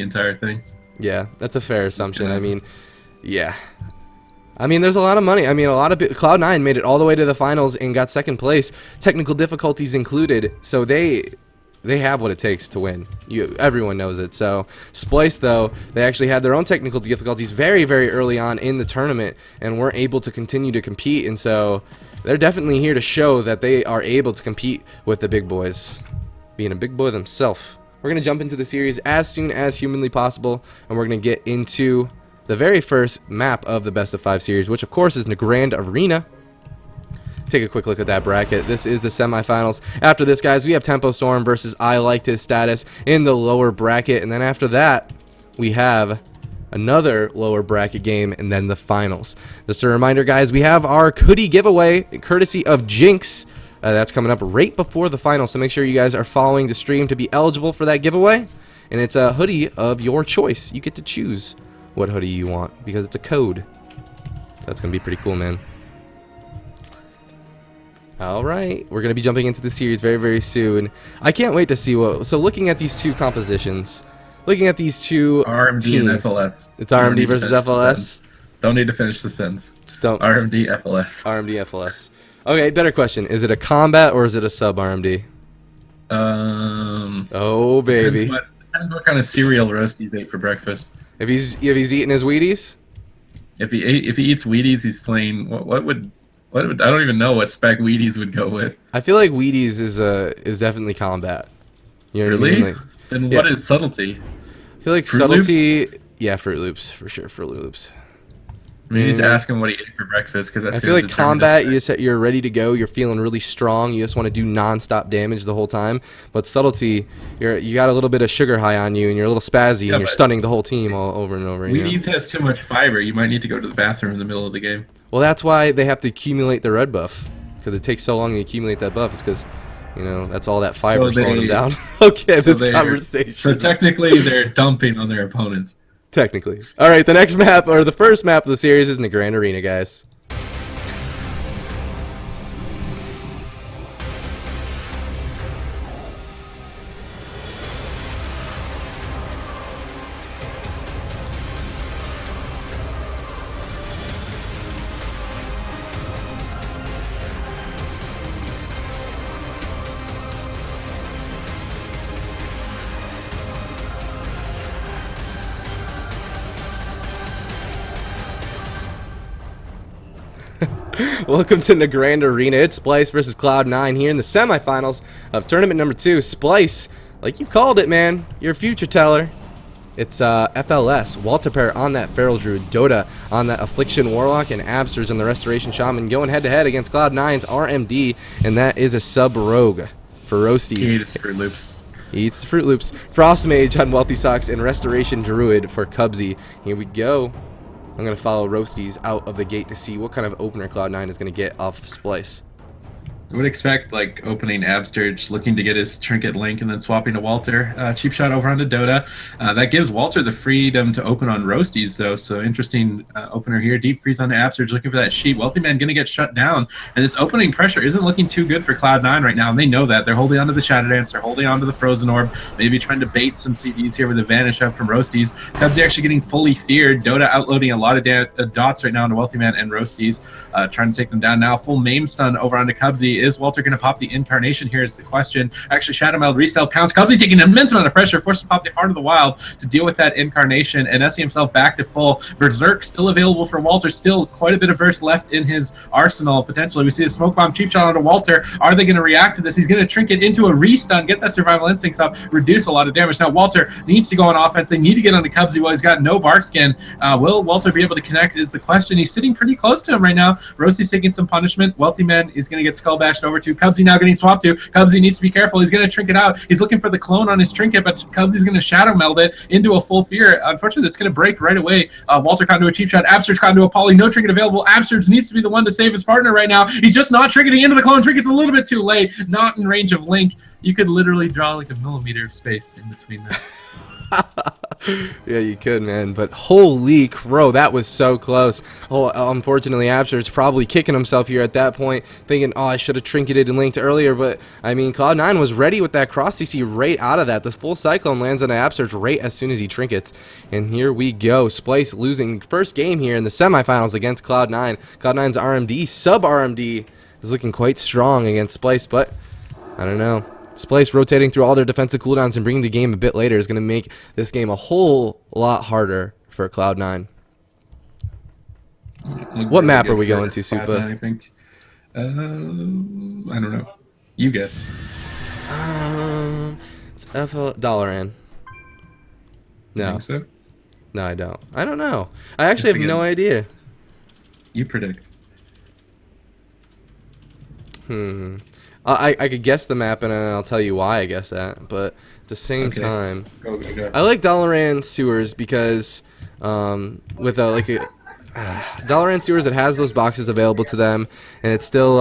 entire thing. Yeah, that's a fair assumption. I mean, yeah. I mean, there's a lot of money. I mean, Cloud9 made it all the way to the finals and got second place, technical difficulties included. So they have what it takes to win. Everyone knows it. So Splyce, though, they actually had their own technical difficulties very, very early on in the tournament and weren't able to continue to compete. And so they're definitely here to show that they are able to compete with the big boys, being a big boy themselves. We're going to jump into the series as soon as humanly possible, and we're going to get into the very first map of the best of 5 series, which of course is Grand Arena. Take a quick look at that bracket. This is the semifinals. After this, guys, we have Tempo Storm versus I Liked His Status in the lower bracket, and then after that, we have another lower bracket game, and then the finals. Just a reminder, guys, we have our hoodie giveaway courtesy of Jinx. That's coming up right before the finals, so make sure you guys are following the stream to be eligible for that giveaway. And it's a hoodie of your choice. You get to choose what hoodie you want because it's a code. That's gonna be pretty cool, man. Alright, we're gonna be jumping into the series very, very soon. I can't wait to see what. So looking at these two compositions, looking at these two RMD teams, and FLS. it's RMD versus FLS. Don't need to finish the sentence. Don't. RMD FLS. RMD FLS. Okay, better question. Is it a combat or is it a sub RMD? Oh baby. Depends what kind of cereal Roasties ate for breakfast. If he's eating his Wheaties? If he eats Wheaties, he's playing what would I don't even know what spec Wheaties would go with. I feel like Wheaties is definitely combat. You know really? What I mean? Like, then what is subtlety? I feel like Fruit subtlety. Loops? Yeah, Fruit Loops for sure. Fruit Loops. We need to ask him what he ate for breakfast because that's. I feel like combat, you're ready to go. You're feeling really strong. You just want to do non-stop damage the whole time. But subtlety, you got a little bit of sugar high on you, and you're a little spazzy, and you're stunning the whole team all over and over. Wheaties has too much fiber. You might need to go to the bathroom in the middle of the game. Well, that's why they have to accumulate the red buff, because it takes so long to accumulate that buff. It's because, that's all that fiber slowing them down. Okay, this conversation. So technically, they're dumping on their opponents. Technically. All right, the next map, or the first map of the series, is in the Grand Arena, guys. Welcome to the Grand Arena. It's Splyce versus Cloud9 here in the semifinals of tournament number 2. Splyce, like you called it, man. You're a future teller. It's FLS, Walter Pair on that Feral Druid, Dota on that Affliction Warlock, and Absurge on the Restoration Shaman, going head-to-head against Cloud9's RMD, and that is a sub-rogue for Roasties. He eats Fruit Loops. He eats the Fruit Loops. Frost Mage on Wealthy Socks, and Restoration Druid for Cubsy. Here we go. I'm going to follow Roasties out of the gate to see what kind of opener Cloud9 is going to get off of Splyce. I would expect like opening Absturge, looking to get his trinket link, and then swapping to Walter. Cheap shot over onto Dota. That gives Walter the freedom to open on Roasties, though. So interesting opener here. Deep freeze onto Absturge, looking for that sheep. Wealthy Man going to get shut down. And this opening pressure isn't looking too good for Cloud9 right now. And they know that. They're holding onto the Shadow Dance. They're holding onto the Frozen Orb. Maybe trying to bait some CDs here with a Vanish out from Roasties. Cubsy actually getting fully feared. Dota outloading a lot of dots right now onto Wealthy Man and Roasties. Trying to take them down now. Full Maim stun over onto Cubsy. Is Walter going to pop the Incarnation here is the question. Actually, Shadow Meld, Restyle, Pounce. Cubsy taking an immense amount of pressure, forced to pop the Heart of the Wild to deal with that Incarnation, and Essie himself back to full. Berserk still available for Walter. Still quite a bit of burst left in his arsenal, potentially. We see a Smoke Bomb, Cheap Shot onto Walter. Are they going to react to this? He's going to Trinket into a Restun, get that Survival Instincts up, reduce a lot of damage. Now, Walter needs to go on offense. They need to get onto Cubsy while he's got no Bark Skin. Will Walter be able to connect is the question. He's sitting pretty close to him right now. Rosie's taking some punishment. Wealthy Man is going to get Skull Bashed over to Cubsy, now getting swapped to. Cubsy needs to be careful. He's going to Trinket out. He's looking for the clone on his Trinket, but Cubsy's going to Shadow Meld it into a full fear. Unfortunately, it's going to break right away. Walter caught into a Cheap Shot. Absurge caught into a Poly. No Trinket available. Absurge needs to be the one to save his partner right now. He's just not Trinketing into the clone. Trinket's a little bit too late. Not in range of Link. You could literally draw like a millimeter of space in between them. Yeah, you could, man. But holy crow, that was so close. Oh, unfortunately, Absur's probably kicking himself here at that point, thinking, oh, I should have trinketed and linked earlier. But, I mean, Cloud9 was ready with that cross CC right out of that. The full Cyclone lands on Absurge right as soon as he trinkets. And here we go. Splyce losing first game here in the semifinals against Cloud9. Cloud9's RMD, sub-RMD, is looking quite strong against Splyce, but I don't know. Splyce rotating through all their defensive cooldowns and bringing the game a bit later is going to make this game a whole lot harder for Cloud9. What map are we going to, Supa? I think. I don't know. You guess. It's Dalaran. No. You think so? No, I don't. I don't know. I actually have no idea. You predict. I could guess the map and I'll tell you why I guess that, but at the same time, Go. I like Dalaran Sewers because with Dalaran Sewers, it has those boxes available to them, and it's still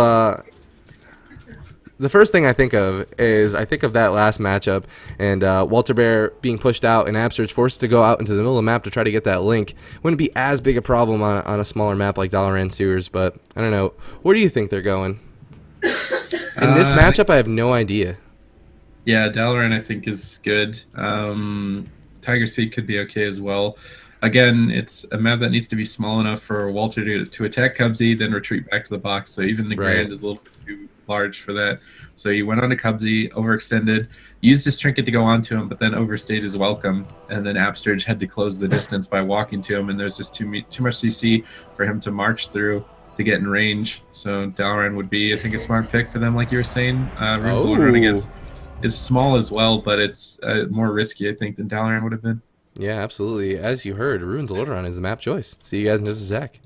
the first thing I think of is I think of that last matchup and Walter Bear being pushed out and Absurge forced to go out into the middle of the map to try to get that link. Wouldn't be as big a problem on a smaller map like Dalaran Sewers, but I don't know. Where do you think they're going? In this matchup, I have no idea. Yeah, Dalaran I think is good. Tiger's Peak could be okay as well. Again, it's a map that needs to be small enough for Walter to attack Cubsy, then retreat back to the box. So even the Grand is a little bit too large for that. So he went on to Cubsy, overextended, used his trinket to go onto him, but then overstayed his welcome. And then Absturge had to close the distance by walking to him, and there's just too much CC for him to march through to get in range. So Dalaran would be, I think, a smart pick for them, like you were saying. Runes Lordaeron is small as well, but it's more risky, I think, than Dalaran would have been. Yeah, absolutely. As you heard, Runes Lordaeron is the map choice. See you guys in just a sec.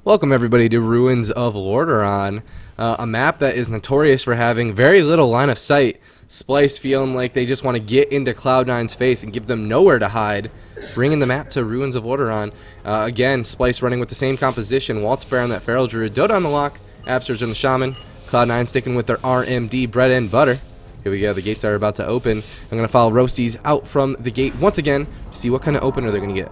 Welcome everybody to Ruins of Lordaeron, a map that is notorious for having very little line of sight. Splyce feeling like they just want to get into Cloud9's face and give them nowhere to hide, bringing the map to Ruins of Lordaeron. Again, Splyce running with the same composition, Walter Bear on that Feral Druid, Dota on the lock, Absurge on the Shaman, Cloud9 sticking with their RMD bread and butter. Here we go, the gates are about to open. I'm going to follow Roasties out from the gate once again to see what kind of opener they're going to get.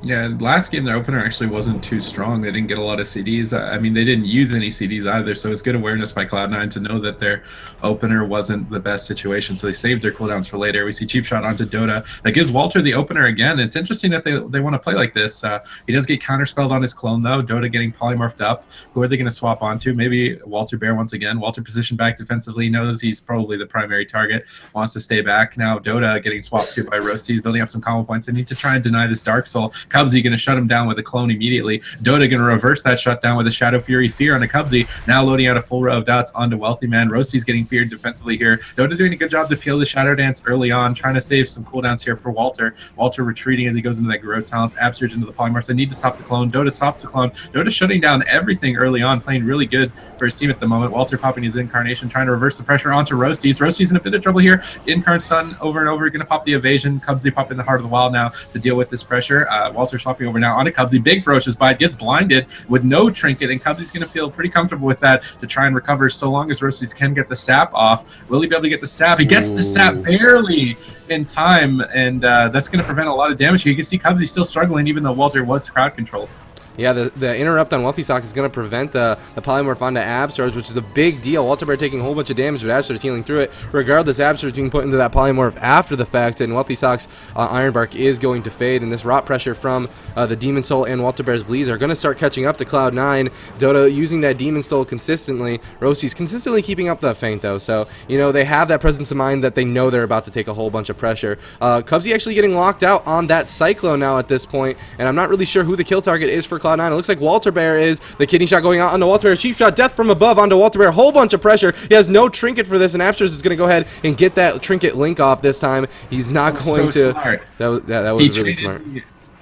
Yeah, last game their opener actually wasn't too strong. They didn't get a lot of CDs. I mean, they didn't use any CDs either, so it's good awareness by Cloud9 to know that their opener wasn't the best situation, so they saved their cooldowns for later. We see Cheap Shot onto Dota. That gives Walter the opener again. It's interesting that they want to play like this. He does get counterspelled on his clone, though. Dota getting polymorphed up. Who are they going to swap onto? Maybe Walter Bear once again. Walter positioned back defensively, knows he's probably the primary target, wants to stay back. Now Dota getting swapped to by Roasties, building up some combo points. They need to try and deny this Dark Soul. Cubsy going to shut him down with a clone immediately. Dota going to reverse that shutdown with a Shadow Fury Fear on a Cubsy. Now loading out a full row of dots onto Wealthy Man. Roasty's getting feared defensively here. Dota doing a good job to peel the Shadow Dance early on, trying to save some cooldowns here for Walter. Walter retreating as he goes into that Growth Silence. Absurge into the Polymorphs. They need to stop the clone. Dota stops the clone. Dota shutting down everything early on, playing really good for his team at the moment. Walter popping his Incarnation, trying to reverse the pressure onto Roasties. Roasties in a bit of trouble here. Incarn stun over and over, going to pop the evasion. Cubsy pop in the heart of the wild now to deal with this pressure. Walter swapping over now onto Cubsy. Big ferocious bite, gets blinded with no trinket, and Cubsy's going to feel pretty comfortable with that to try and recover so long as Roasties can get the sap off. Will he be able to get the sap? He gets the sap barely in time, and that's going to prevent a lot of damage. You can see Cubsy still struggling even though Walter was crowd controlled. Yeah, the interrupt on Wealthy Sock is going to prevent the polymorph onto Absurge, which is a big deal. Walter Bear taking a whole bunch of damage, but Absurge healing through it. Regardless, Absurge being put into that polymorph after the fact, and Wealthy Sock's Ironbark is going to fade, and this rot pressure from the Demon Soul and Walter Bear's Bleeds are going to start catching up to Cloud9. Dota using that Demon Soul consistently. Roasty's consistently keeping up the feint, though, so, you know, they have that presence of mind that they know they're about to take a whole bunch of pressure. Cubsy actually getting locked out on that Cyclone now at this point, and I'm not really sure who the kill target is for Cloud9. Cloud9. It looks like Walter Bear is. The kidney shot going out onto Walter Bear. Cheap shot, death from above onto Walter Bear. Whole bunch of pressure. He has no trinket for this, and Absters is going to go ahead and get that trinket link off this time. He's not going to. Smart. That was really smart.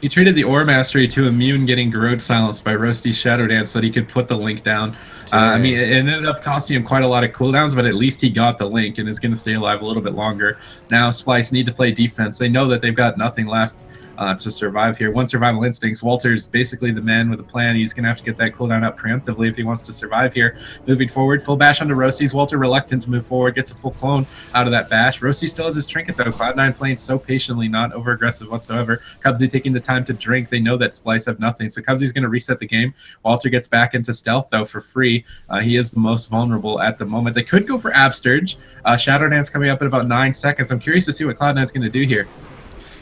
He traded the Ore Mastery to immune getting Garrote silenced by Roasty's Shadow Dance so that he could put the link down. I mean, it ended up costing him quite a lot of cooldowns, but at least he got the link and is going to stay alive a little bit longer. Now Splyce need to play defense. They know that they've got nothing left to survive here. One survival instincts. Walter's basically the man with a plan. He's going to have to get that cooldown up preemptively if he wants to survive here. Moving forward, full bash onto Roasties. Walter reluctant to move forward, gets a full clone out of that bash. Roasty still has his trinket though. Cloud9 playing so patiently, not over aggressive whatsoever. Cubsy taking the time to drink. They know that Splyce have nothing, so Cubsy's going to reset the game. Walter gets back into stealth though for free. He is the most vulnerable at the moment. They could go for Absturge. Shadow Dance coming up in about 9 seconds. I'm curious to see what Cloud9's going to do here.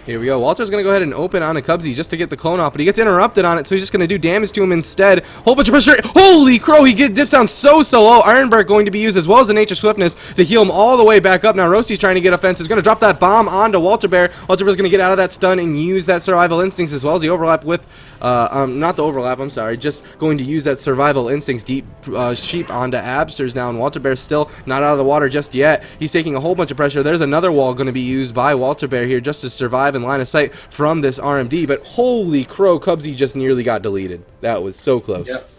Here we go. Walter's going to go ahead and open on a Cubsy just to get the clone off, but he gets interrupted on it, so he's just going to do damage to him instead. Whole bunch of pressure. Holy crow, he dips down so low. Ironbark going to be used as well as the Nature Swiftness to heal him all the way back up. Now Roasty's trying to get offensive. He's going to drop that bomb onto Walter Bear. Walter Bear's going to get out of that stun and use that Survival Instincts as well as the overlap with, not the overlap, I'm sorry, just going to use that Survival Instincts deep sheep onto Absters now, and Walter Bear's still not out of the water just yet. He's taking a whole bunch of pressure. There's another wall going to be used by Walter Bear here just to survive in line of sight from this RMD, but holy crow, Cubsy just nearly got deleted. That was so close. Yep.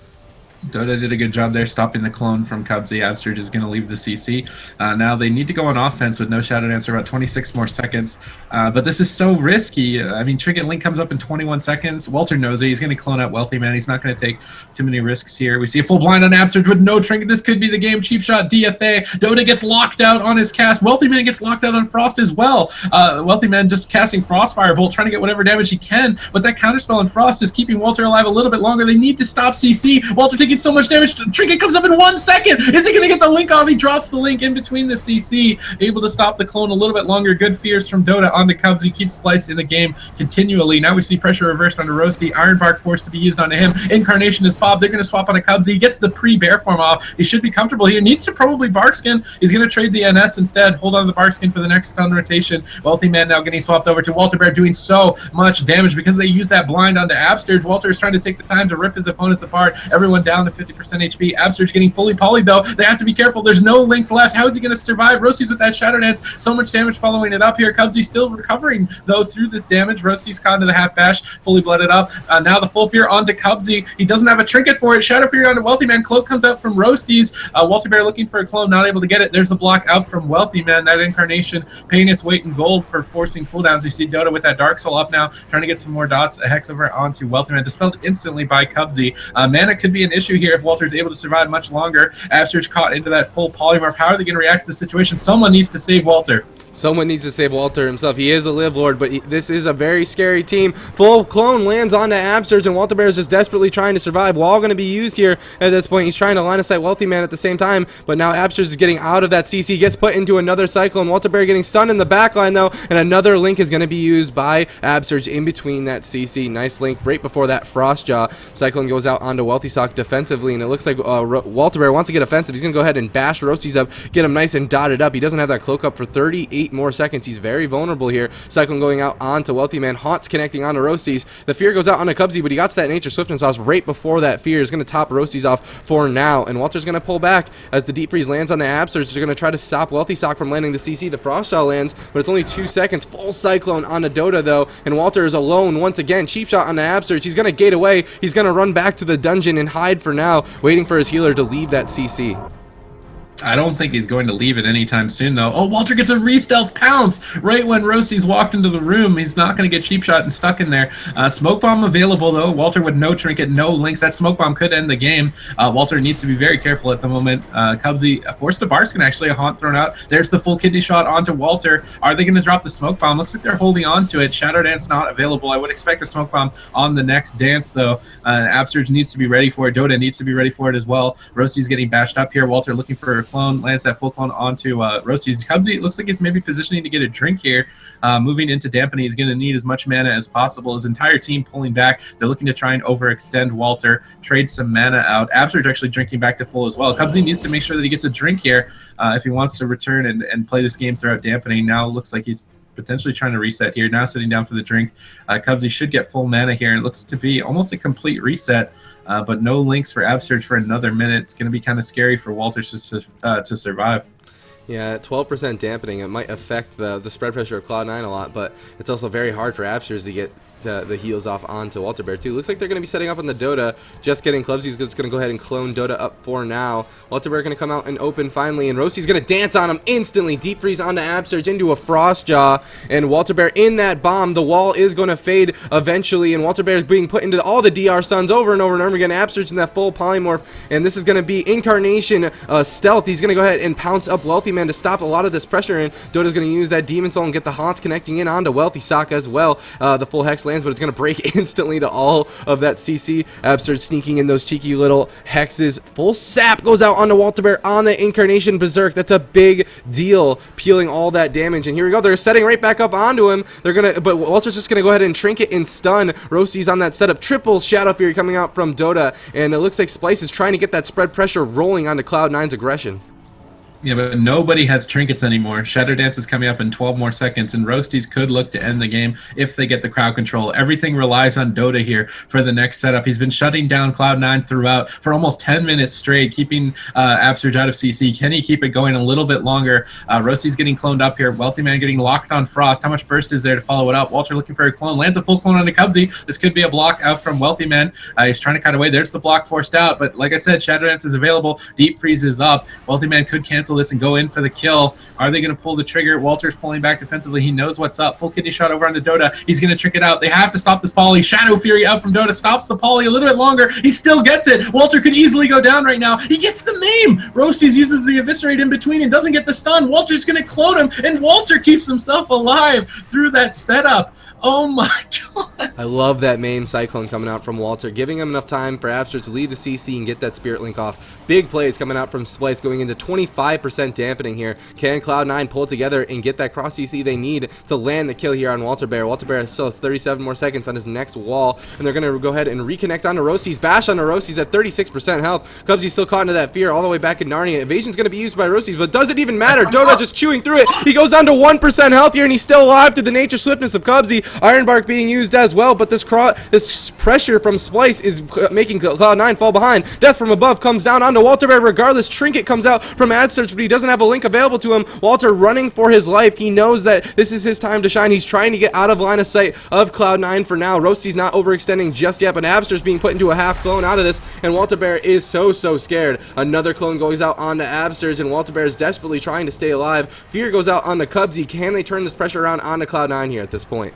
Dota did a good job there stopping the clone from Cubsy. Absurge is going to leave the CC. Now they need to go on offense with no Shadow Dance for about 26 more seconds. But this is so risky. I mean, Trinket Link comes up in 21 seconds. Walter knows it. He's going to clone out Wealthy Man. He's not going to take too many risks here. We see a full blind on Absurge with no Trinket. This could be the game. Cheap shot, DFA. Dota gets locked out on his cast. Wealthy Man gets locked out on Frost as well. Wealthy Man just casting Frostfire Bolt, trying to get whatever damage he can. But that counterspell on Frost is keeping Walter alive a little bit longer. They need to stop CC. Walter taking so much damage. Trinket comes up in 1 second. Is he going to get the link off? He drops the link in between the CC, able to stop the clone a little bit longer. Good fears from Dota onto Cubs. He keeps Splyce in the game continually. Now we see pressure reversed onto Roasty. Ironbark forced to be used onto him. Incarnation is Bob. They're going to swap onto Cubs. He gets the pre-bear form off. He should be comfortable here. Needs to probably Barkskin. He's going to trade the NS instead. Hold on to the Barkskin for the next stun rotation. Wealthy Man now getting swapped over to Walter Bear, doing so much damage because they used that blind onto Absturge. Walter is trying to take the time to rip his opponents apart. Everyone down to 50% HP. Absurge getting fully polyed though. They have to be careful. There's no links left. How is he going to survive? Roasty's with that Shadow Dance. So much damage following it up here. Cubsy still recovering though through this damage. Roasty's caught into the half bash, fully blooded up. Now the full fear onto Cubsy. He doesn't have a trinket for it. Shadow Fury onto Wealthy Man. Cloak comes out from Roasty's. Walter Bear looking for a clone, not able to get it. There's the block out from Wealthy Man. That Incarnation paying its weight in gold for forcing cooldowns. You see Dota with that Dark Soul up now, trying to get some more dots. A Hex over onto Wealthy Man, dispelled instantly by Cubsy. Mana could be an issue here if Walter's able to survive much longer. Absurge caught into that full polymorph. How are they going to react to the situation? Someone needs to save Walter. Someone needs to save Walter himself. He is a live lord, but this is a very scary team. Full clone lands onto Absurge, and Walter Bear is just desperately trying to survive. Wall going to be used here at this point. He's trying to line of sight Wealthy Man at the same time, but now Absurge is getting out of that CC, gets put into another cyclone. Walter Bear getting stunned in the backline though, and another link is going to be used by Absurge in between that CC. Nice link right before that Frostjaw. Cyclone goes out onto Wealthy Sock defensively, and it looks like Walter Bear wants to get offensive. He's going to go ahead and bash Roasties up, get him nice and dotted up. He doesn't have that cloak up for 38 more seconds. He's very vulnerable here. Cyclone going out onto Wealthy Man. Haunts connecting onto Roasties. The fear goes out onto Cubsy, but he got to that Nature Swiftness off right before that fear is going to top Roasties off for now. And Walter's going to pull back as the Deep Freeze lands on the Absurge. They're going to try to stop Wealthy Sock from landing the CC. The Frostjaw lands, but it's only 2 seconds. Full Cyclone onto Dota though, and Walter is alone once again. Cheap shot on the Absurge. He's going to gate away. He's going to run back to the dungeon and hide for now, waiting for his healer to leave that CC. I don't think he's going to leave it anytime soon, though. Oh, Walter gets a re-stealth pounce right when Roasty's walked into the room. He's not going to get cheap shot and stuck in there. Smoke bomb available, though. Walter with no trinket, no links. That smoke bomb could end the game. Walter needs to be very careful at the moment. Cubsy forced to Barskin, actually, a haunt thrown out. There's the full kidney shot onto Walter. Are they going to drop the smoke bomb? Looks like they're holding on to it. Shadow Dance not available. I would expect a smoke bomb on the next dance, though. Absurge needs to be ready for it. Dota needs to be ready for it as well. Roasty's getting bashed up here. Walter looking for a clone. Lands that full clone onto Roasties. Cubsy looks like he's maybe positioning to get a drink here. Moving into dampening, he's going to need as much mana as possible. His entire team pulling back. They're looking to try and overextend Walter, trade some mana out. Absurge actually drinking back to full as well. Cubsy needs to make sure that he gets a drink here if he wants to return and play this game throughout dampening. Now looks like he's potentially trying to reset here. Now sitting down for the drink. Cubsy should get full mana here. It looks to be almost a complete reset, but no links for Absurge for another minute. It's going to be kind of scary for Walter to survive. Yeah, 12% dampening. It might affect the spread pressure of Cloud9 a lot, but it's also very hard for Absurge to get the heals off onto Walter Bear too. Looks like they're going to be setting up on the Dota. Just getting Clubsy's just going to go ahead and clone Dota up for now. Walter Bear going to come out and open finally, and Rosty's going to dance on him instantly. Deep freeze onto Absurge into a Frost Jaw, and Walter Bear in that bomb. The wall is going to fade eventually, and Walter Bear is being put into all the DR stuns over and over and over again. Absurge in that full polymorph, and this is going to be Incarnation stealth. He's going to go ahead and pounce up Wealthy Man to stop a lot of this pressure, and Dota's going to use that Demon Soul and get the haunts connecting in onto Wealthy Sokka as well. The full Hex lands, but it's going to break instantly to all of that CC. Absurge sneaking in those cheeky little hexes. Full sap goes out onto Walter Bear on the Incarnation Berserk. That's a big deal, peeling all that damage. And here we go. They're setting right back up onto him. But Walter's just gonna go ahead and trinket and stun. Rosty's on that setup. Triple Shadow Fury coming out from Dota, and it looks like Splyce is trying to get that spread pressure rolling onto Cloud9's aggression. Yeah, but nobody has trinkets anymore. Shadow Dance is coming up in 12 more seconds, and Roasties could look to end the game if they get the crowd control. Everything relies on Dota here for the next setup. He's been shutting down Cloud9 throughout for almost 10 minutes straight, keeping Absurge out of CC. Can he keep it going a little bit longer? Roasty's getting cloned up here. Wealthy Man getting locked on Frost. How much burst is there to follow it up? Walter looking for a clone. Lands a full clone onto Cubsy. This could be a block out from Wealthy Man. He's trying to cut away. There's the block forced out, but like I said, Shadow Dance is available. Deep Freeze is up. Wealthy Man could cancel this and go in for the kill. Are they going to pull the trigger? Walter's pulling back defensively. He knows what's up. Full kidney shot over on the Dota. He's going to trick it out. They have to stop this poly. Shadow Fury out from Dota. Stops the poly a little bit longer. He still gets it. Walter could easily go down right now. He gets the maim. Roasties uses the Eviscerate in between and doesn't get the stun. Walter's going to clone him, and Walter keeps himself alive through that setup. Oh my god. I love that main Cyclone coming out from Walter, giving him enough time for Absurge to leave the CC and get that Spirit Link off. Big plays coming out from Splyce, going into 25% dampening here. Can Cloud9 pull it together and get that cross CC they need to land the kill here on Walter Bear? Walter Bear still has 37 more seconds on his next wall, and they're going to go ahead and reconnect onto Rosty's. Bash onto Rosty's at 36% health. Cubsy's still caught into that fear all the way back in Narnia. Evasion's going to be used by Rosty's, but does it even matter? Dota just chewing through it. He goes down to 1% health here, and he's still alive through the nature swiftness of Cubsy. Ironbark being used as well, but this pressure from Splyce is making Cloud9 fall behind. Death from above comes down onto Walter Bear regardless. Trinket comes out from Absurge, but he doesn't have a link available to him. Walter running for his life. He knows that this is his time to shine. He's trying to get out of line of sight of Cloud9 for now. Roasty's not overextending just yet, but Absurge being put into a half clone out of this, and Walter Bear is so scared. Another clone goes out onto Absurge, and Walter Bear is desperately trying to stay alive. Fear goes out onto Cubsy. Can they turn this pressure around onto Cloud9 here at this point?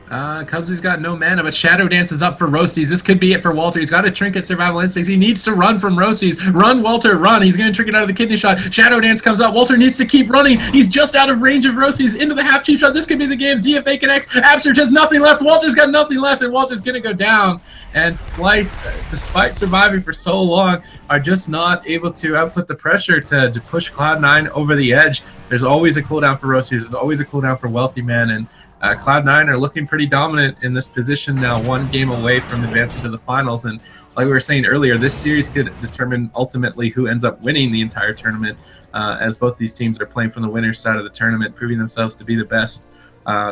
Cubsy's got no mana, but Shadow Dance is up for Roasties. This could be it for Walter. He's got a Trinket Survival Instincts. He needs to run from Roasties. Run, Walter, run. He's going to trick it out of the kidney shot. Shadow Dance comes out. Walter needs to keep running. He's just out of range of Roasties into the half cheap shot. This could be the game. DFA connects. Absurge has nothing left. Walter's got nothing left, and Walter's going to go down. And Splyce, despite surviving for so long, are just not able to output the pressure to push Cloud9 over the edge. There's always a cooldown for Roasties. There's always a cooldown for Wealthy Man, and Cloud9 are looking pretty dominant in this position now, one game away from advancing to the finals. And like we were saying earlier, this series could determine ultimately who ends up winning the entire tournament, as both these teams are playing from the winner's side of the tournament, proving themselves to be the best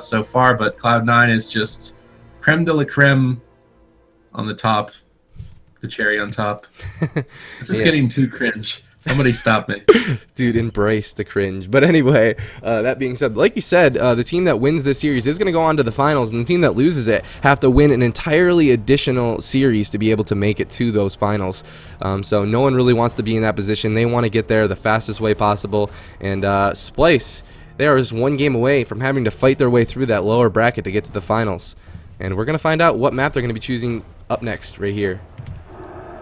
so far. But Cloud9 is just creme de la creme on the top, the cherry on top. This is getting too cringe. Somebody stop me. Dude, embrace the cringe. But anyway, that being said, like you said, the team that wins this series is going to go on to the finals, and the team that loses it have to win an entirely additional series to be able to make it to those finals. So no one really wants to be in that position. They want to get there the fastest way possible. And Splyce, they are just one game away from having to fight their way through that lower bracket to get to the finals. And we're going to find out what map they're going to be choosing up next right here.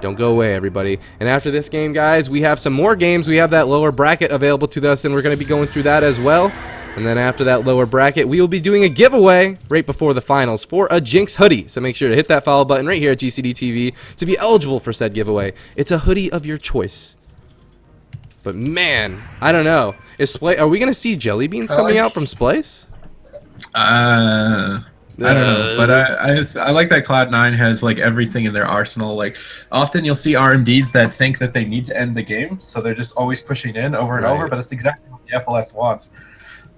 Don't go away, everybody. And after this game, guys, we have some more games. We have that lower bracket available to us, and we're going to be going through that as well. And then after that lower bracket, we will be doing a giveaway right before the finals for a Jinx hoodie. So make sure to hit that follow button right here at GCD TV to be eligible for said giveaway. It's a hoodie of your choice. But man, I don't know. Are we going to see jelly beans coming out from Splyce? I don't know, but I like that Cloud9 has like everything in their arsenal. Like often you'll see RMDs that think that they need to end the game, so they're just always pushing in over and over. But that's exactly what the FLS wants.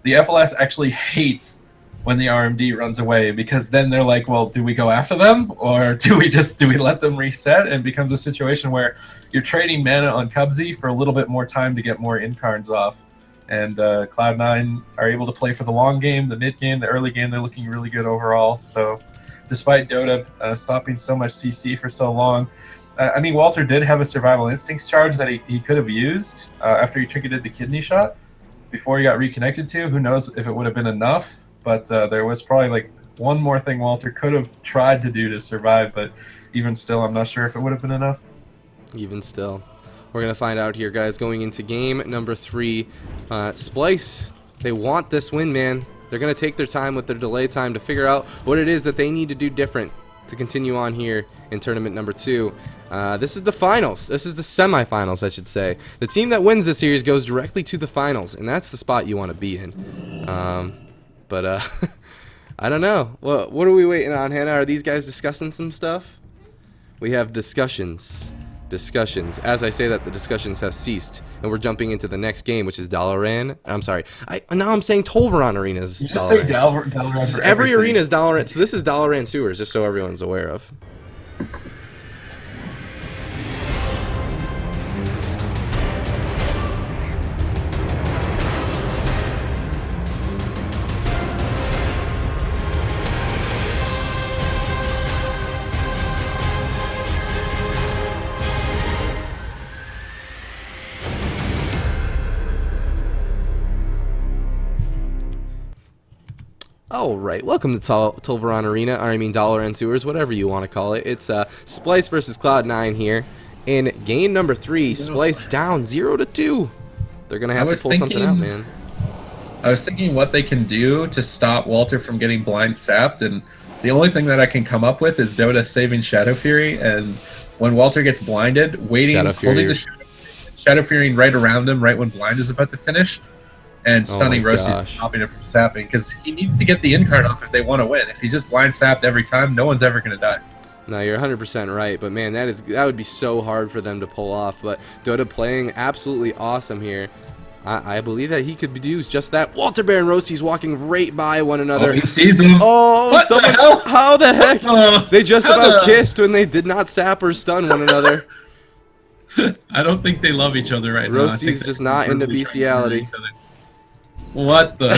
the FLS actually hates when the RMD runs away, because then they're like, well, do we go after them, or do we let them reset? And it becomes a situation where you're trading mana on Cubsy for a little bit more time to get more incarns off. And Cloud9 are able to play for the long game, the mid game, the early game. They're looking really good overall. So despite Dota stopping so much CC for so long, I mean, Walter did have a survival instincts charge that he could have used after he triggered the kidney shot before he got reconnected to. Who knows if it would have been enough, but there was probably like one more thing Walter could have tried to do to survive, but even still, I'm not sure if it would have been enough. Even still. We're going to find out here, guys, going into game number 3. Splyce, they want this win, man. They're going to take their time with their delay time to figure out what it is that they need to do different to continue on here in tournament number 2. This is the finals. This is the semifinals, I should say. The team that wins this series goes directly to the finals, and that's the spot you want to be in. But I don't know. What are we waiting on, Hannah? Are these guys discussing some stuff? We have discussions. As I say that, the discussions have ceased, and we're jumping into the next game, which is Dalaran. I'm sorry. Now I'm saying Tolvaron Arenas. You just say Dalaran. Every arena is Dalaran. So this is Dalaran Sewers, just so everyone's aware of. Alright, welcome to Tolvaron Arena, or I mean Dalaran Sewers, whatever you want to call it. It's Splyce versus Cloud9 here. In game number 3, Splyce down 0-2. They're going to have to pull something out, man. I was thinking what they can do to stop Walter from getting blind sapped, and the only thing that I can come up with is Dota saving Shadow Fury, and when Walter gets blinded, holding the Shadow Fury right around him right when blind is about to finish, and stunning Roasties and stopping it from sapping, because he needs to get the in-card off if they want to win. If he's just blind sapped every time, no one's ever going to die. No, you're 100% right, but man, that would be so hard for them to pull off. But Dota playing absolutely awesome here. I believe that he could use just that. Walter Bear and Roasties walking right by one another. Oh, he sees him. Oh, what the hell? How the heck? They just about kissed when they did not sap or stun one another. I don't think they love each other right now. Roasties just not into bestiality. What the?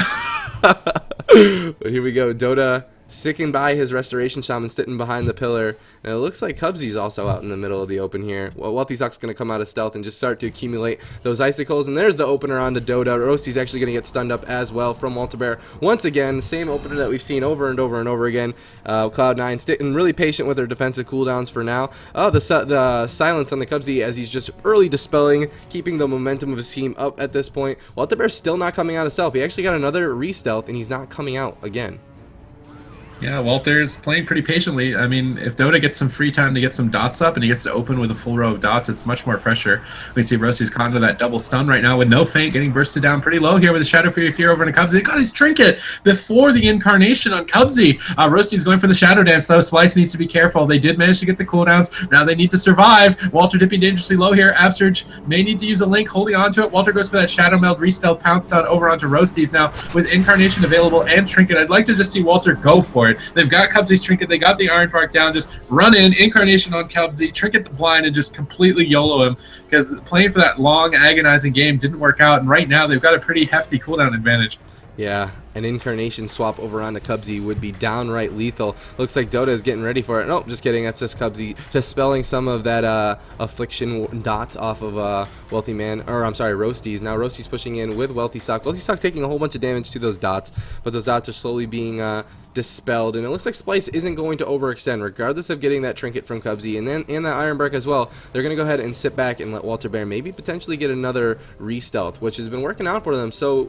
Here we go. Dota sticking by his Restoration Shaman, sitting behind the pillar. And it looks like Cubsy's also out in the middle of the open here. Well, Wealthy Sock's going to come out of stealth and just start to accumulate those icicles. And there's the opener on the Dota. Roasty's actually going to get stunned up as well from Walter Bear. Once again, same opener that we've seen over and over and over again. Cloud9 sitting really patient with their defensive cooldowns for now. The silence on the Cubsy as he's just early dispelling, keeping the momentum of his team up at this point. Walter Bear's still not coming out of stealth. He actually got another re-stealth, and he's not coming out again. Yeah, Walter's playing pretty patiently. I mean, if Dota gets some free time to get some dots up and he gets to open with a full row of dots, it's much more pressure. We can see Rosty's caught into that double stun right now with no feint, getting bursted down pretty low here with a Shadow Fury Fear over into Cubsy. They got his trinket before the incarnation on Cubsy. Rosty's going for the Shadow Dance, though. Splyce needs to be careful. They did manage to get the cooldowns. Now they need to survive. Walter dipping dangerously low here. Absurge may need to use a link, holding on to it. Walter goes for that Shadow Meld, re-stealth, pound stun over onto Rosty's now with incarnation available and trinket. I'd like to just see Walter go for it. They've got Cubsy's trinket, they got the Iron Park down, just run in, incarnation on Cubsy, trinket the blind, and just completely YOLO him, because playing for that long, agonizing game didn't work out, and right now they've got a pretty hefty cooldown advantage. Yeah, an incarnation swap over on the Cubsy would be downright lethal. Looks like Dota is getting ready for it. Nope, just kidding. That's just Cubsy dispelling some of that affliction dots off of Wealthy Man, or I'm sorry, Roasties. Now Roasties pushing in with Wealthy Sock. Wealthy Sock taking a whole bunch of damage to those dots, but those dots are slowly being dispelled, and it looks like Splyce isn't going to overextend, regardless of getting that trinket from Cubsy and that Iron Bark as well. They're going to go ahead and sit back and let Walter Bear maybe potentially get another re-stealth, which has been working out for them so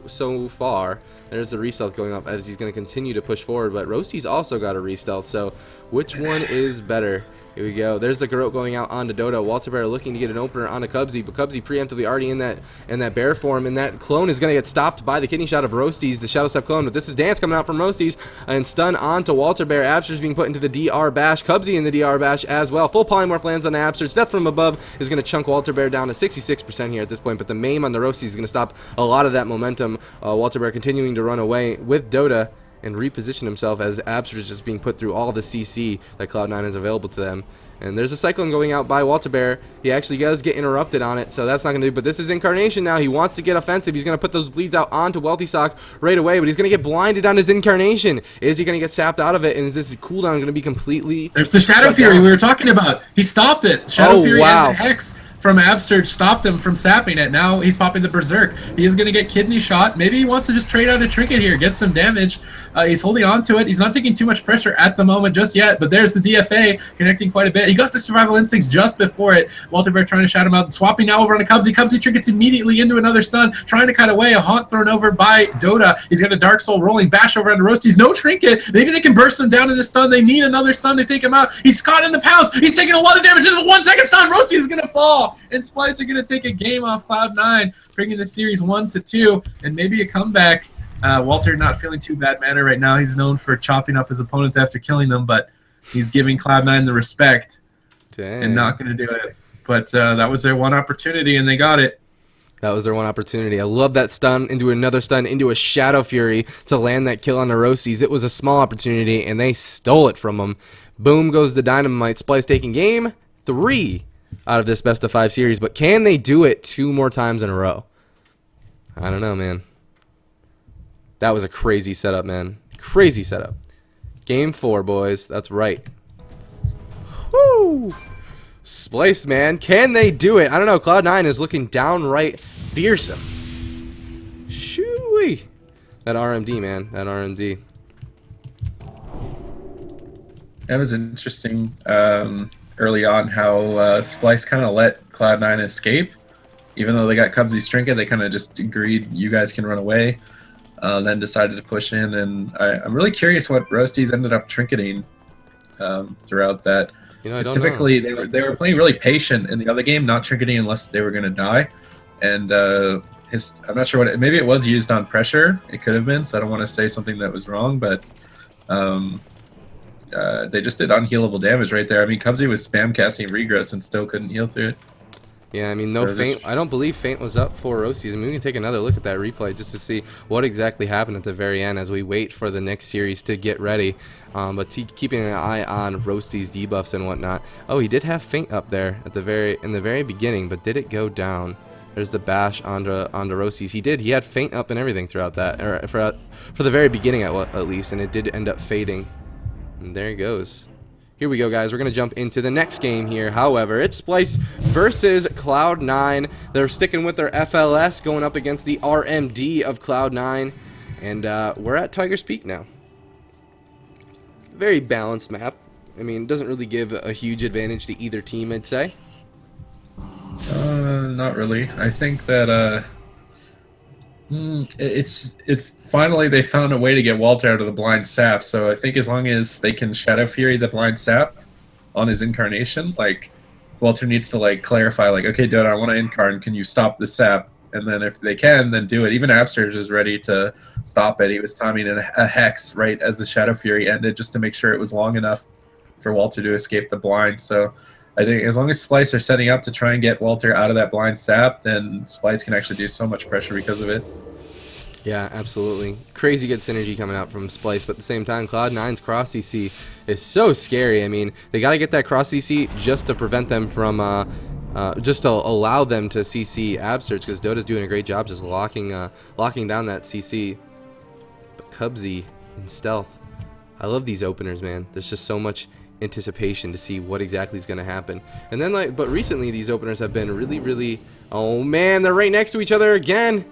far. There's a re-stealth going up as he's going to continue to push forward, but Roasty's also got a re-stealth, so which one is better? Here we go. There's the Garrote going out onto Dota. Walter Bear looking to get an opener onto Cubsy, but Cubsy preemptively already in that bear form, and that clone is going to get stopped by the kidney shot of Roasties, the Shadow Step clone. But this is Dance coming out from Roasties, and stun onto Walter Bear. Abster's being put into the DR Bash. Cubsy in the DR Bash as well. Full polymorph lands on Abster's. Death from above is going to chunk Walter Bear down to 66% here at this point, but the maim on the Roasties is going to stop a lot of that momentum. Walter Bear continuing to run away with Dota and reposition himself as Abster is just being put through all the CC that Cloud9 has available to them. And there's a Cyclone going out by Walter Bear. He actually does get interrupted on it, so that's not going to do. But this is Incarnation now. He wants to get offensive. He's going to put those bleeds out onto Wealthy Sock right away, but he's going to get blinded on his Incarnation. Is he going to get sapped out of it? And is this cooldown going to be completely... There's the Shadow Fury we were talking about. He stopped it. Shadow Fury wow. and the Hex from Absterge stopped him from sapping it. Now he's popping the Berserk. He is going to get kidney shot. Maybe he wants to just trade out a trinket here, get some damage. He's holding on to it. He's not taking too much pressure at the moment just yet, but there's the DFA connecting quite a bit. He got the Survival Instincts just before it. Walter Bear trying to shout him out, swapping now over on a Cubsy. Cubsy trinkets immediately into another stun, trying to cut away. A Haunt thrown over by Dota. He's got a Dark Soul rolling, bash over on the Roasties. No trinket. Maybe they can burst him down in the stun. They need another stun to take him out. He's caught in the pounce. He's taking a lot of damage into the 1 second stun. Roasty is going to fall, and Splyce are going to take a game off Cloud9, bringing the series 1-2, and maybe a comeback. Walter not feeling too bad manner right now. He's known for chopping up his opponents after killing them, but he's giving Cloud9 the respect. Dang. And not going to do it. But that was their one opportunity, and they got it. That was their one opportunity. I love that stun into another stun into a Shadow Fury to land that kill on the Roasties. It was a small opportunity, and they stole it from them. Boom goes the Dynamite. Splyce taking game 3 out of this best-of-5 series, but can they do it 2 more times in a row? I don't know, man. That was a crazy setup, man. Crazy setup. Game 4, boys. That's right. Woo! Splyce, man. Can they do it? I don't know. Cloud9 is looking downright fearsome. Shoo-wee. That RMD, man. That RMD. That was interesting early on how Splyce kind of let Cloud9 escape. Even though they got Cubsy's trinket, they kind of just agreed, you guys can run away. Then decided to push in, and I'm really curious what Roasties ended up trinketing throughout that. You know, I don't typically know. they were playing really patient in the other game, not trinketing unless they were going to die. And I'm not sure what maybe it was used on pressure. It could have been, so I don't want to say something that was wrong, but they just did unhealable damage right there. I mean, Cubsy was spam casting Regress and still couldn't heal through it. Yeah, I mean, no Feint. I don't believe Feint was up for Roasties. I mean, we can take another look at that replay just to see what exactly happened at the very end as we wait for the next series to get ready. But keeping an eye on Roasties debuffs and whatnot. Oh, he did have Feint up there at in the very beginning, but did it go down? There's the bash onto Roasties. He did. He had Feint up and everything throughout that, or for the very beginning at least, and it did end up fading. And there he goes. Here we go, guys. We're going to jump into the next game here. However, it's Splyce versus Cloud9. They're sticking with their FLS, going up against the RMD of Cloud9. And we're at Tiger's Peak now. Very balanced map. I mean, it doesn't really give a huge advantage to either team, I'd say. Not really. I think that it's finally they found a way to get Walter out of the blind sap. So I think as long as they can Shadow Fury the blind sap on his Incarnation, like Walter needs to like clarify, like, okay, Dota, I want to incarn. Can you stop the sap? And then if they can, then do it. Even Absterge is ready to stop it. He was timing a hex right as the Shadow Fury ended, just to make sure it was long enough for Walter to escape the blind. So I think as long as Splyce are setting up to try and get Walter out of that blind sap, then Splyce can actually do so much pressure because of it. Yeah, absolutely. Crazy good synergy coming out from Splyce, but at the same time, Cloud9's cross CC is so scary. I mean, they got to get that cross CC just to prevent them from, just to allow them to CC Absterge, because Dota's doing a great job just locking down that CC. But Cubsy in stealth. I love these openers, man. There's just so much anticipation to see what exactly is going to happen. And then, but recently these openers have been really, oh man, they're right next to each other again.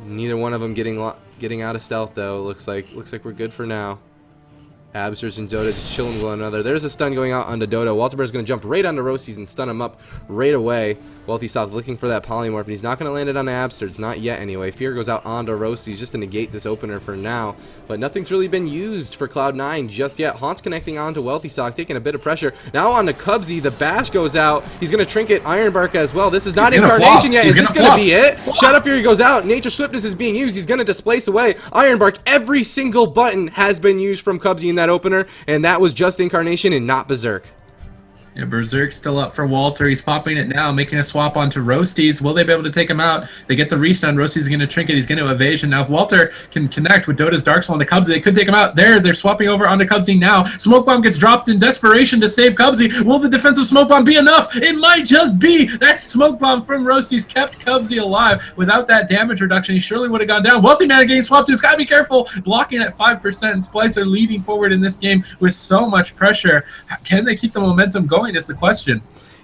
Neither one of them getting out of stealth though. Looks like we're good for now. Absters and Dota just chilling with one another. There's a stun going out onto Dota. Walterbear's going to jump right onto Roasties and stun him up right away. Wealthy South looking for that polymorph, and he's not going to land it on Absters. Not yet, anyway. Fear goes out onto Roasties just to negate this opener for now. But nothing's really been used for Cloud9 just yet. Haunt's connecting onto Wealthy Sock, taking a bit of pressure. Now onto Cubsy. The bash goes out. He's going to trinket Ironbark as well. This is not Incarnation yet. Is this going to be it? Shadow Fury goes out. Nature Swiftness is being used. He's going to displace away Ironbark. Every single button has been used from Cubsy in that opener, and that was just Incarnation and not Berserk. Yeah, Berserk's still up for Walter. He's popping it now, making a swap onto Roasties. Will they be able to take him out? They get the restun. Roasties is going to trinket. He's going to evasion. Now, if Walter can connect with Dota's Dark Soul on the Cubsy, they could take him out. They're swapping over onto Cubsy now. Smoke Bomb gets dropped in desperation to save Cubsy. Will the defensive Smoke Bomb be enough? It might just be. That Smoke Bomb from Roasties kept Cubsy alive. Without that damage reduction, he surely would have gone down. Wealthy Man getting swapped to. He's got to be careful. Blocking at 5%. And Splyce are leading forward in this game with so much pressure. Can they keep the momentum going is the question.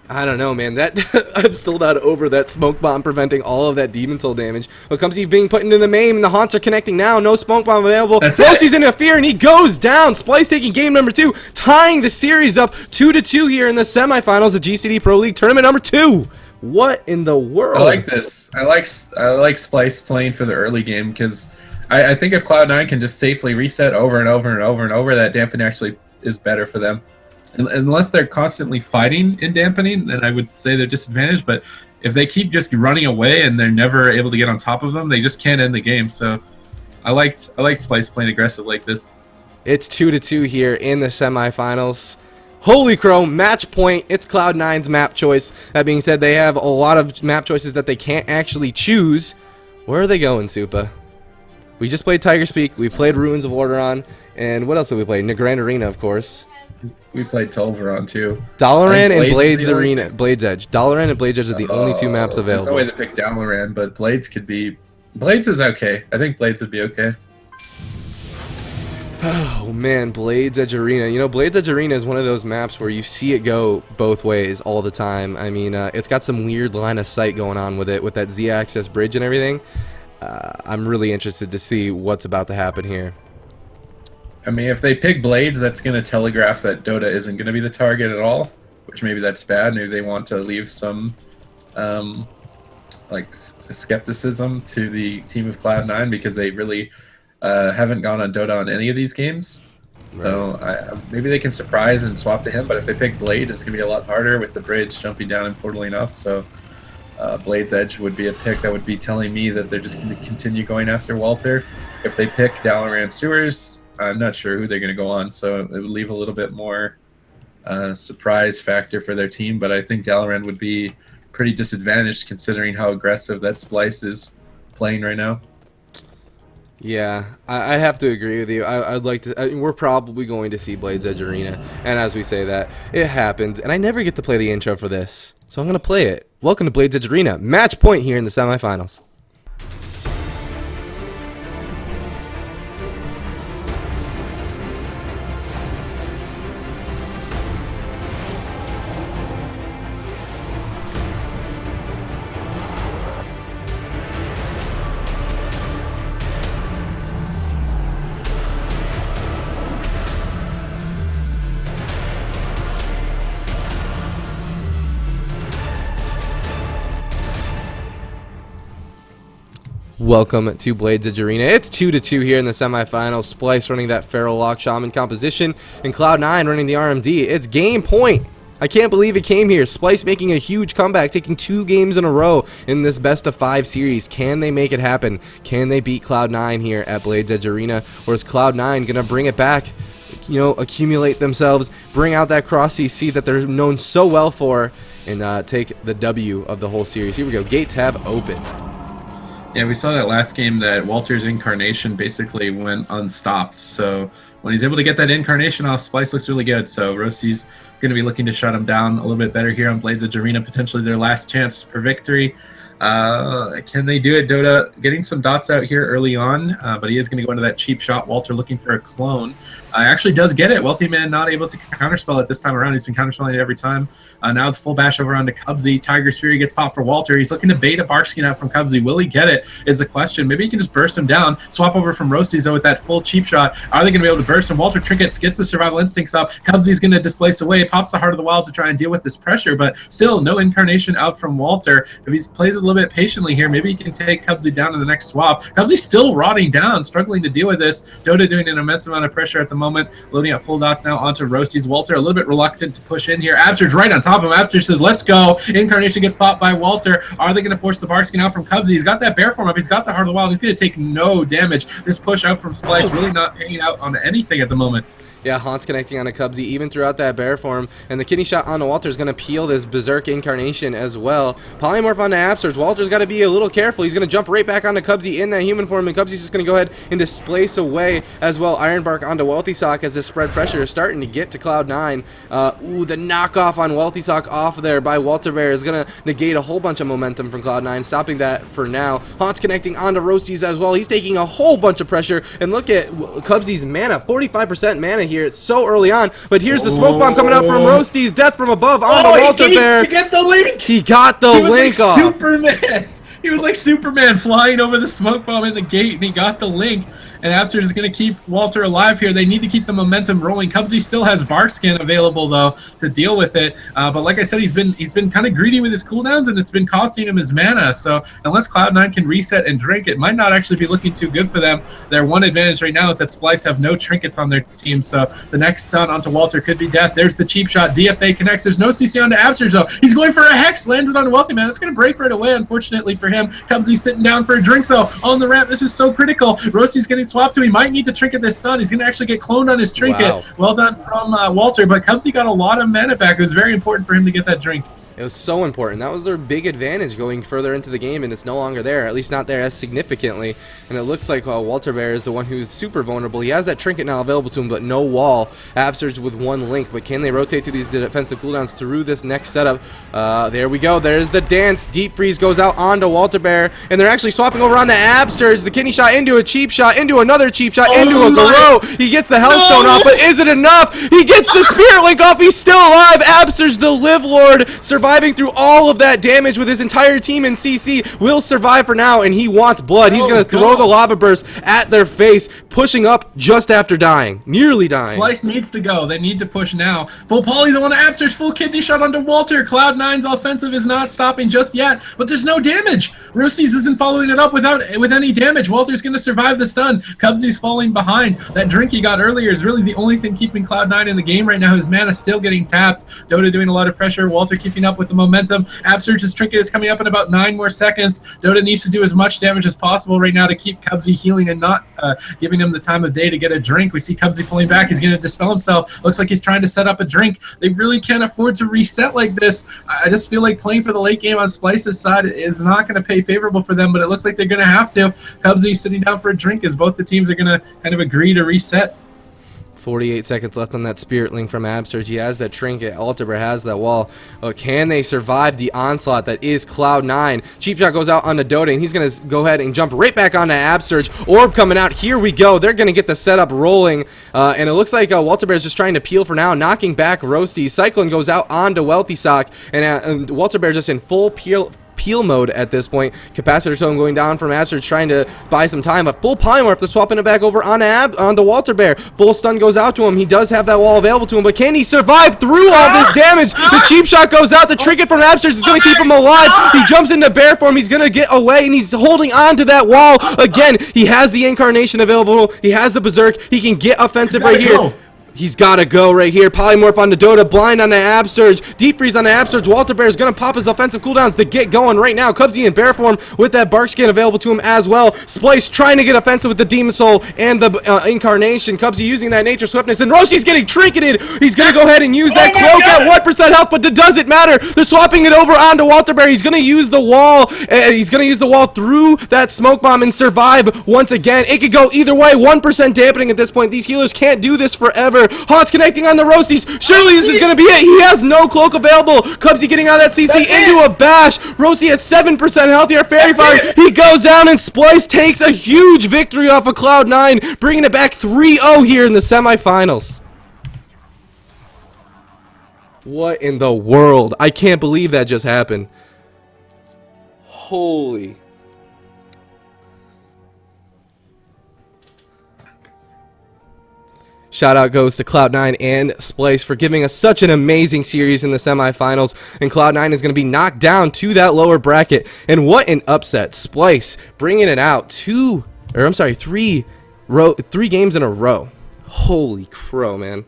I don't know, man. That I'm still not over that Smoke Bomb preventing all of that Demon Soul damage. But comes he being put into the main, and the Haunts are connecting now. No Smoke Bomb available. Rosie's in a fear, and he goes down. Splyce taking game number 2, tying the series up 2-2 here in the semifinals of GCD Pro League tournament number 2. What in the world? I like this. I like Splyce playing for the early game because I think if Cloud9 can just safely reset over and over and over and over, that dampen actually is better for them. Unless they're constantly fighting in dampening, then I would say they're disadvantaged. But if they keep just running away and they're never able to get on top of them, they just can't end the game. So I like Splyce playing aggressive like this. It's 2-2 here in the semifinals. Holy crow, match point. It's Cloud9's map choice. That being said, they have a lot of map choices that they can't actually choose. Where are they going, Supa? We just played Tiger Speak. We played Ruins of Lordaeron. And what else did we play? Grand Arena, of course. We played Tolveron too. Dalaran and Blades Arena, Blades Edge. Dalaran and Blades Edge are the only 2 maps available. There's no way to pick Dalaran, but Blades could be. Blades is okay. I think Blades would be okay. Oh man, Blades Edge Arena. You know, Blades Edge Arena is one of those maps where you see it go both ways all the time. I mean, it's got some weird line of sight going on with it, with that Z-axis bridge and everything. I'm really interested to see what's about to happen here. I mean, if they pick Blades, that's going to telegraph that Dota isn't going to be the target at all, which maybe that's bad. Maybe they want to leave some skepticism to the team of Cloud9 because they really haven't gone on Dota on any of these games. Right. So maybe they can surprise and swap to him, but if they pick Blades, it's going to be a lot harder with the bridge jumping down and portaling up. So Blades Edge would be a pick that would be telling me that they're just going to continue going after Walter. If they pick Dalaran Sewers, I'm not sure who they're going to go on, so it would leave a little bit more surprise factor for their team, but I think Dalaran would be pretty disadvantaged considering how aggressive that Splyce is playing right now. Yeah, I have to agree with you. I'd like to. We're probably going to see Blades Edge Arena, and as we say that, it happens, and I never get to play the intro for this, so I'm going to play it. Welcome to Blades Edge Arena, match point here in the semifinals. Welcome to Blades Edge Arena. It's 2-2 here in the semifinals. Splyce running that Feral Lock Shaman composition, and Cloud9 running the RMD. It's game point. I can't believe it came here. Splyce making a huge comeback, taking 2 games in a row in this best-of-5 series. Can they make it happen? Can they beat Cloud9 here at Blades Edge Arena? Or is Cloud9 going to bring it back, you know, accumulate themselves, bring out that cross CC that they're known so well for, and take the W of the whole series? Here we go. Gates have opened. Yeah, we saw that last game that Walter's Incarnation basically went unstopped. So when he's able to get that Incarnation off, Splyce looks really good. So Rosie's going to be looking to shut him down a little bit better here on Blades Edge Arena, potentially their last chance for victory. Can they do it? Dota getting some dots out here early on, but he is going to go into that cheap shot. Walter looking for a clone. Actually does get it. Wealthy Man not able to counterspell it this time around. He's been counterspelling it every time. Now the full bash over onto Cubsy. Tiger's Fury gets popped for Walter. He's looking to bait a Barkskin out from Cubsy. Will he get it is the question. Maybe he can just burst him down. Swap over from Roasties, though, with that full cheap shot. Are they going to be able to burst him? Walter trinkets, gets the survival instincts up. Cubsy's going to displace away. Pops the Heart of the Wild to try and deal with this pressure, but still no incarnation out from Walter. If he plays a little bit patiently here, maybe he can take Cubsy down in the next swap. Cubsy's still rotting down, struggling to deal with this. Dota doing an immense amount of pressure at the moment. Loading up full dots now onto Roasties. Walter a little bit reluctant to push in here. Absurge right on top of him. Absurge says, let's go. Incarnation gets popped by Walter. Are they going to force the Barkskin out from Cubsy? He's got that bear form up. He's got the Heart of the Wild. He's going to take no damage. This push out from Splyce really not paying out on anything at the moment. Yeah, Haunt's connecting on a Cubsy even throughout that bear form, and the kidney shot on Walter is going to peel this Berserk incarnation as well. Polymorph onto Absurge. Walter's got to be a little careful. He's going to jump right back onto Cubsy in that human form, and Cubsy's just going to go ahead and displace away as well. Ironbark onto Wealthy Sock as this spread pressure is starting to get to Cloud9. Ooh, the knockoff on Wealthy Sock off there by Walter Bear is going to negate a whole bunch of momentum from Cloud9, stopping that for now. Haunt's connecting onto Roasties as well. He's taking a whole bunch of pressure, and look at Cubsy's mana, 45% mana here. It's so early on, but here's the smoke bomb coming out from Roasties. Death from above onto Walter Bear. To get the link. He got the link off. Superman. He was like Superman flying over the smoke bomb in the gate, and he got the link. And Absurge is going to keep Walter alive here. They need to keep the momentum rolling. Cubsy still has Barkskin available, though, to deal with it. But like I said, he's been kind of greedy with his cooldowns, and it's been costing him his mana. So unless Cloud9 can reset and drink, it might not actually be looking too good for them. Their one advantage right now is that Splyce have no trinkets on their team. So the next stun onto Walter could be death. There's the cheap shot. DFA connects. There's no CC onto Absurge, though. He's going for a Hex. Lands it on Wealthy Man. It's going to break right away, unfortunately for him. Cubsy sitting down for a drink, though, on the ramp. This is so critical. Roasty's getting swapped to. He might need to trinket this stun. He's going to actually get cloned on his trinket. Wow. Well done from Walter, but Cubsy got a lot of mana back. It was very important for him to get that drink. It was so important. That was their big advantage going further into the game, and it's no longer there, at least not there as significantly. And it looks like Walter Bear is the one who's super vulnerable. He has that trinket now available to him, but no wall. Absurge with one link, but can they rotate through these defensive cooldowns through this next setup? There we go. There's the dance. Deep Freeze goes out onto Walter Bear, and they're actually swapping over onto Absurge. The kidney shot into a cheap shot, into another cheap shot, into a Garou. He gets the Hellstone off, but is it enough? He gets the Spirit Link off. He's still alive. Absurge, the Live Lord, surviving through all of that damage with his entire team in CC, will survive for now, and he wants blood. He's going to throw the lava burst at their face, pushing up just after dying, nearly dying. Splyce needs to go. They need to push now. Full poly, the one to Absurge, full kidney shot onto Walter. Cloud9's offensive is not stopping just yet, but there's no damage. Roasties isn't following it up with any damage. Walter's going to survive the stun. Cubsy's falling behind. That drink he got earlier is really the only thing keeping Cloud9 in the game right now. His mana still getting tapped. Dota doing a lot of pressure. Walter keeping up with the momentum. Absurge's trinket is coming up in about 9 more seconds. Dota needs to do as much damage as possible right now to keep Cubsy healing and not giving him the time of day to get a drink. We see Cubsy pulling back. He's going to dispel himself. Looks like he's trying to set up a drink. They really can't afford to reset like this. I just feel like playing for the late game on Splyce's side is not going to pay favorable for them, but it looks like they're going to have to. Cubsy sitting down for a drink as both the teams are going to kind of agree to reset. 48 seconds left on that Spirit Link from Absurge. He has that trinket. Altair has that wall. Can they survive the onslaught that is Cloud9? Cheap shot goes out onto Dota, and he's going to go ahead and jump right back onto Absurge. Orb coming out. Here we go. They're going to get the setup rolling. And it looks like Walter Bear is just trying to peel for now, knocking back Roasty. Cyclone goes out onto Wealthy Sock, and Walter Bear just in full peel mode at this point. Capacitor Tome going down from Absurge, trying to buy some time, but full polymorph to swapping it back over on the Walter Bear. Full stun goes out to him. He does have that wall available to him, but can he survive through all this damage? The cheap shot goes out. The trinket from Absurge is going to keep him alive. He jumps into bear form. He's going to get away, and he's holding on to that wall. Again, he has the incarnation available. He has the berserk. He can get offensive right here. He's got to go right here. Polymorph on the Dota. Blind on the Absurge. Deep Freeze on the Absurge. Walter Bear is going to pop his offensive cooldowns to get going right now. Cubsy in bear form with that Barkskin available to him as well. Splyce trying to get offensive with the Demon Soul and the Incarnation. Cubsy using that Nature Swiftness. And Roshi's getting trinketed. He's going to go ahead and use that Cloak at 1% health, but it doesn't matter. They're swapping it over onto Walter Bear. He's going to use the wall. He's going to use the wall through that Smoke Bomb and survive once again. It could go either way. 1% dampening at this point. These healers can't do this forever. Haunts connecting on the Roasties. Surely this is going to be it. He has no cloak available. Cubsy getting out of that CC into a bash. Roasty at 7% health here. Fairy Fire. He goes down, and Splyce takes a huge victory off of Cloud9, bringing it back 3-0 here in the semifinals. What in the world? I can't believe that just happened. Holy. Shout out goes to Cloud9 and Splyce for giving us such an amazing series in the semifinals. And Cloud9 is going to be knocked down to that lower bracket. And what an upset. Splyce bringing it out 3 games in a row. Holy crow, man.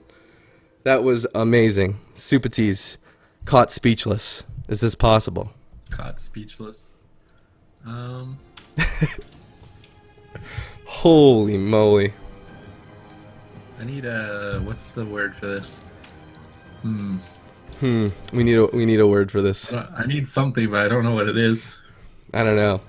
That was amazing. Supatees caught speechless. Is this possible? Caught speechless. Holy moly. I need what's the word for this? We need a word for this. I need something, but I don't know what it is. I don't know.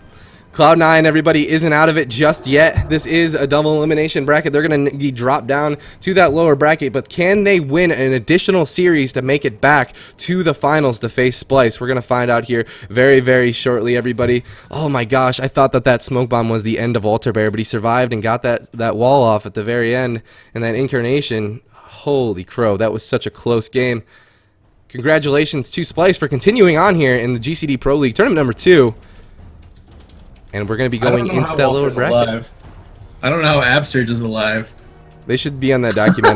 Cloud9, everybody, isn't out of it just yet. This is a double elimination bracket. They're going to be dropped down to that lower bracket, but can they win an additional series to make it back to the finals to face Splyce? We're going to find out here very, very shortly, everybody. Oh my gosh, I thought that smoke bomb was the end of Walter Bear, but he survived and got that wall off at the very end, and that incarnation. Holy crow, that was such a close game. Congratulations to Splyce for continuing on here in the GCD Pro League Tournament number 2. And we're going to be going into that lower bracket. I don't know how Absterge is alive. They should be on that documentary.